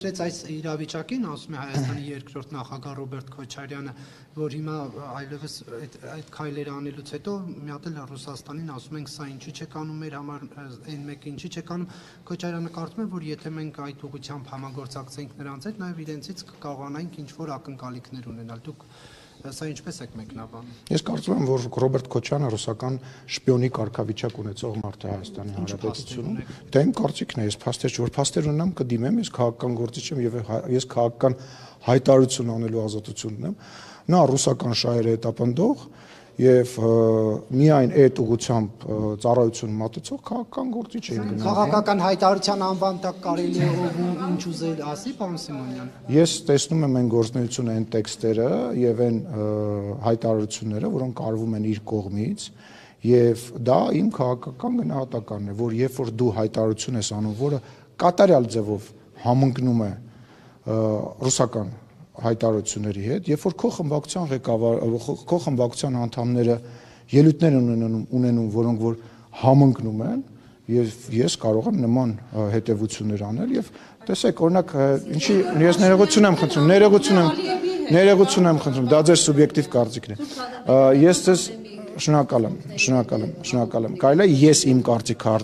հասցրեց այս իրավիճակին, ասում է Հայաստանի երկրորդ նախագահ Ռոբերտ Քոչարյանը, որ հիմա այլևս այդ քայլերը անելուց հետո մի հատ էլ Ռուսաստանին ասում ենք սա ինչի չեք անում մեր համար, այն մեկը ինչի չեք անում, Քոչարյանը կարծում է, որ եթե մենք այդ ուղղությամբ համագործակցենք նրանց հետ, նաև իրենցից կկարողանանք ինչ-որ ակնկալիքներ ունենալ։ Դուք սա ինչպես եք մեկնաբանում։ Ես կարծում եմ, որ Ռոբերտ Քոչարյանը ռուսական շպիոնի կարգավիճակ ունեցող մարդ է Հայաստանի Հանրապետությունում։ Դա իմ կարծիքն է, ես փաստեր չէ, որ փաստեր ունենամ կդիմեմ, ես քաղաքական գործիչ եմ եւ ես քաղաքական հայտարարություն անելու ազատություն ունեմ։ Նա ռուսական շահերը հետապնդող եւ միայն այդ ուղղությամբ ծառայություն մատուցող քաղաքական գործիչ է գնալ։ Քաղաքական հայտարարության անվան տակ կարելի է ինչ ուզել ասի, պարոն Սիմոնյան։ Ես տեսնում եմ այն գործունեությունը, այն տեքստերը եւ այն հայտարարությունները, որոնք արվում են իր կողմից, եւ դա իմ քաղաքական գնահատականն է, որ երբ որ դու հայտարարություն ես անում, որը կատարյալ ձևով համընկնում է ռուսական հայտարարությունների հետ, երբ որ քո խմբակցության ղեկավարը, քո խմբակցության անդամները ելույթներ ունենում, որոնք որ համընկնում են, եւ ես կարող եմ նման հետևություններ անել եւ տեսեք, օրինակ, ինչի ես ներողություն եմ խնդրում, դա ձեր սուբյեկտիվ կարծիքն է։ Ես ձեզ շնորհակալ եմ։ Կարելի է ես իմ կարծիքը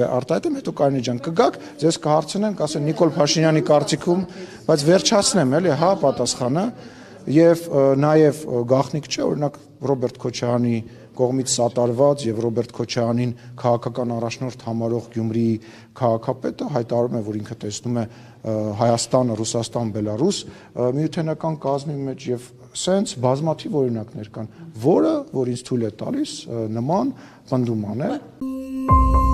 արտահայտեմ, հետո Կարինե ջան կգաք, ձեզ կհարցնեն, կասեն Նիկոլ Փաշինյանի կարծիքում, բայց վերջացնեմ, էլի, հա, պատասխանը, եւ նաեւ գաղտնիք չէ, օրինակ Ռոբերտ Քոչարյանի կողմից սատարված եւ Ռոբերտ Քոչարյանին քաղաքական առաջնորդ համարող Գյումրիի քաղաքապետը հայտարարում է, որ ինքը տեսնում է Հայաստանը, Ռուսաստան, Բելարուս միութենական կազմի մեջ եւ սենց բազմաթիվ օրինակներ կան, որը որ ինձ թույլ է տալիս նման պնդում անել։